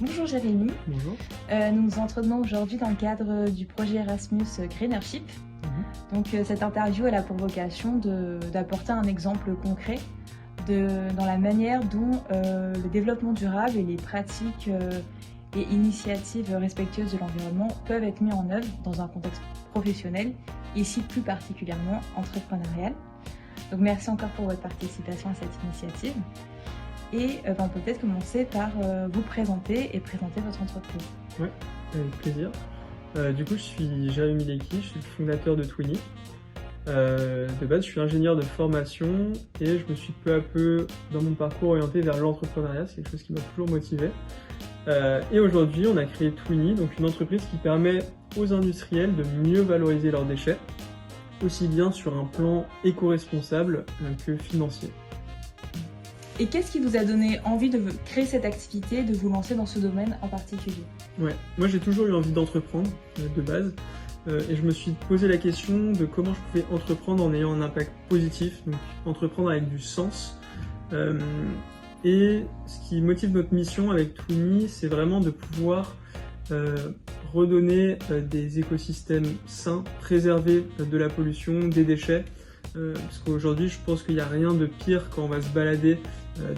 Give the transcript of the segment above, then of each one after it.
Bonjour Jérémy, Bonjour. nous nous entretenons aujourd'hui dans le cadre du projet Erasmus Greenership. Donc cette interview elle a pour vocation d'apporter un exemple concret dans la manière dont le développement durable et les pratiques et initiatives respectueuses de l'environnement peuvent être mis en œuvre dans un contexte professionnel, ici plus particulièrement entrepreneurial. Donc merci encore pour votre participation à cette initiative. Et on peut peut-être commencer par vous présenter et présenter votre entreprise. Oui, avec plaisir. Du coup, je suis Jérémy Lecky, je suis le fondateur de Twinny. De base, je suis ingénieur de formation et je me suis peu à peu, dans mon parcours, orienté vers l'entrepreneuriat. C'est quelque chose qui m'a toujours motivé. Et aujourd'hui, on a créé Twinny, donc une entreprise qui permet aux industriels de mieux valoriser leurs déchets, aussi bien sur un plan éco-responsable que financier. Et qu'est-ce qui vous a donné envie de créer cette activité, de vous lancer dans ce domaine en particulier? Ouais, moi j'ai toujours eu envie d'entreprendre de base et je me suis posé la question de comment je pouvais entreprendre en ayant un impact positif, donc entreprendre avec du sens. Et ce qui motive notre mission avec Twinny, c'est vraiment de pouvoir redonner des écosystèmes sains, préserver de la pollution, des déchets. Parce qu'aujourd'hui, je pense qu'il n'y a rien de pire quand on va se balader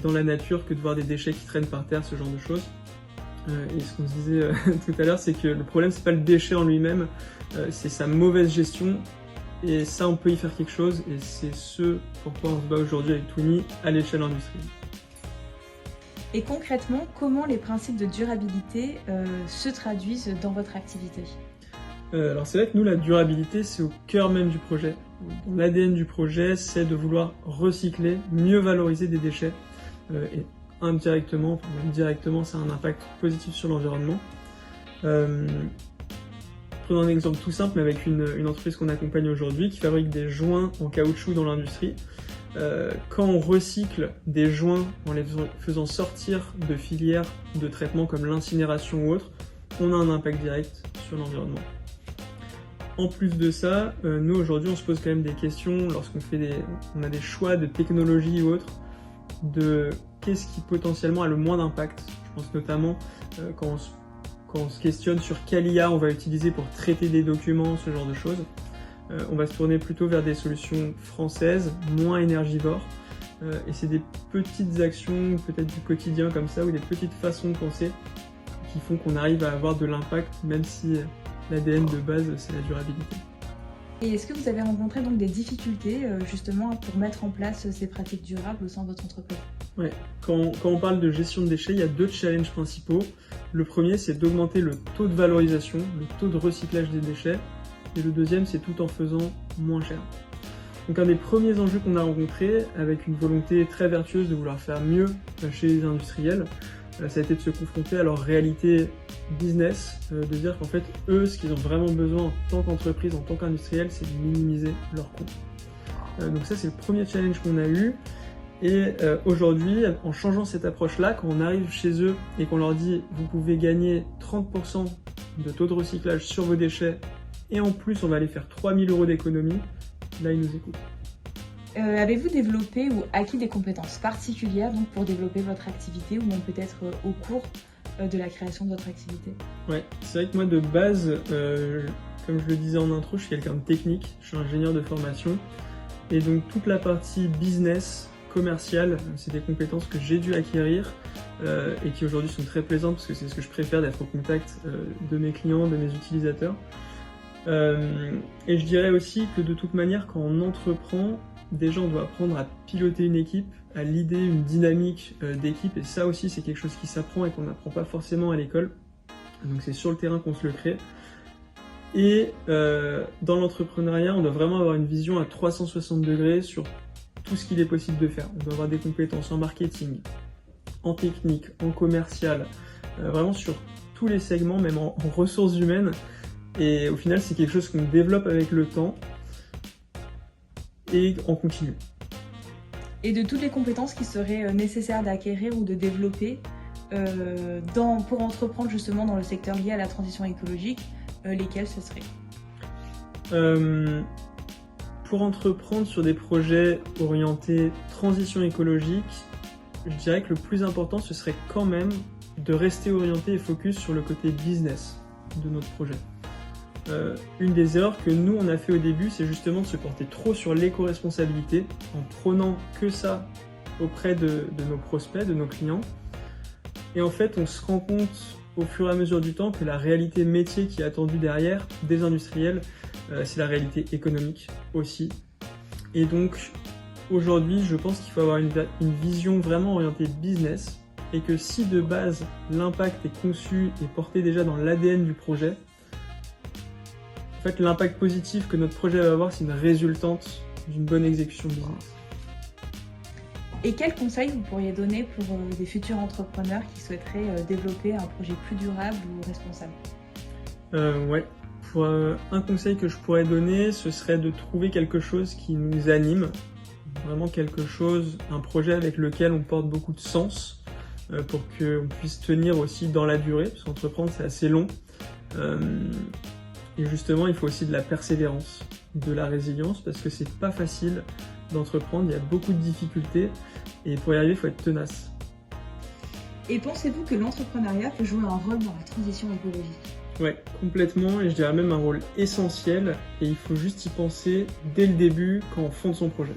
dans la nature que de voir des déchets qui traînent par terre, ce genre de choses. Et ce qu'on se disait tout à l'heure, c'est que le problème, c'est pas le déchet en lui-même, c'est sa mauvaise gestion. Et ça, on peut y faire quelque chose, et c'est ce pourquoi on se bat aujourd'hui avec Twinny à l'échelle industrielle. Et concrètement, comment les principes de durabilité se traduisent dans votre activité? Alors c'est vrai que nous, la durabilité, c'est au cœur même du projet. Dans l'ADN du projet, c'est de vouloir recycler, mieux valoriser des déchets. Et indirectement, enfin même directement, ça a un impact positif sur l'environnement. Prenons un exemple tout simple, mais avec une entreprise qu'on accompagne aujourd'hui, qui fabrique des joints en caoutchouc dans l'industrie. Quand on recycle des joints en les faisant sortir de filières de traitement comme l'incinération ou autre, on a un impact direct sur l'environnement. En plus de ça, nous aujourd'hui on se pose quand même des questions lorsqu'on on a des choix de technologie ou autre, de qu'est-ce qui potentiellement a le moins d'impact. Je pense notamment quand on se questionne sur quelle IA on va utiliser pour traiter des documents, ce genre de choses. On va se tourner plutôt vers des solutions françaises, moins énergivores. Et c'est des petites actions, peut-être du quotidien comme ça, ou des petites façons de penser qui font qu'on arrive à avoir de l'impact, même si l'ADN de base, c'est la durabilité. Et est-ce que vous avez rencontré donc des difficultés justement pour mettre en place ces pratiques durables au sein de votre entreprise? Ouais. Quand on parle de gestion de déchets, il y a deux challenges principaux. Le premier, c'est d'augmenter le taux de valorisation, le taux de recyclage des déchets. Et le deuxième, c'est tout en faisant moins cher. Donc un des premiers enjeux qu'on a rencontrés, avec une volonté très vertueuse de vouloir faire mieux chez les industriels, ça a été de se confronter à leur réalité business, de dire qu'en fait, eux, ce qu'ils ont vraiment besoin en tant qu'entreprise, en tant qu'industriel, c'est de minimiser leurs coûts. Donc ça, c'est le premier challenge qu'on a eu. Et aujourd'hui, en changeant cette approche-là, quand on arrive chez eux et qu'on leur dit « vous pouvez gagner 30% de taux de recyclage sur vos déchets et en plus, on va aller faire 3 000 € d'économie », là, ils nous écoutent. Avez-vous développé ou acquis des compétences particulières donc, pour développer votre activité ou même peut-être au cours de la création de votre activité? Ouais, c'est vrai que moi de base, comme je le disais en intro, je suis quelqu'un de technique, je suis ingénieur de formation et donc toute la partie business, commerciale, c'est des compétences que j'ai dû acquérir et qui aujourd'hui sont très plaisantes parce que c'est ce que je préfère, d'être au contact de mes clients, de mes utilisateurs. Et je dirais aussi que de toute manière, quand on entreprend, déjà on doit apprendre à piloter une équipe, à leader une dynamique d'équipe, et ça aussi c'est quelque chose qui s'apprend et qu'on n'apprend pas forcément à l'école. Donc c'est sur le terrain qu'on se le crée. Et dans l'entrepreneuriat, on doit vraiment avoir une vision à 360 degrés sur tout ce qu'il est possible de faire. On doit avoir des compétences en marketing, en technique, en commercial, vraiment sur tous les segments, même en ressources humaines. Et au final, c'est quelque chose qu'on développe avec le temps et en continu. Et de toutes les compétences qui seraient nécessaires d'acquérir ou de développer pour entreprendre justement dans le secteur lié à la transition écologique, lesquelles ce seraient? Pour entreprendre sur des projets orientés transition écologique, je dirais que le plus important, ce serait quand même de rester orienté et focus sur le côté business de notre projet. Une des erreurs que nous on a fait au début, c'est justement de se porter trop sur l'éco-responsabilité en prônant que ça auprès de nos prospects, de nos clients. Et en fait, on se rend compte au fur et à mesure du temps que la réalité métier qui est attendue derrière des industriels, c'est la réalité économique aussi. Et donc, aujourd'hui, je pense qu'il faut avoir une vision vraiment orientée business et que si de base, l'impact est conçu et porté déjà dans l'ADN du projet, en fait, l'impact positif que notre projet va avoir, c'est une résultante d'une bonne exécution business. Et quels conseils vous pourriez donner pour des futurs entrepreneurs qui souhaiteraient développer un projet plus durable ou responsable ? Pour un conseil que je pourrais donner, ce serait de trouver quelque chose qui nous anime, vraiment quelque chose, un projet avec lequel on porte beaucoup de sens, pour qu'on puisse tenir aussi dans la durée, parce qu'entreprendre c'est assez long. Et justement, il faut aussi de la persévérance, de la résilience, parce que c'est pas facile d'entreprendre, il y a beaucoup de difficultés, et pour y arriver, il faut être tenace. Et pensez-vous que l'entrepreneuriat peut jouer un rôle dans la transition écologique ? Ouais, complètement, et je dirais même un rôle essentiel, et il faut juste y penser dès le début quand on fonde son projet.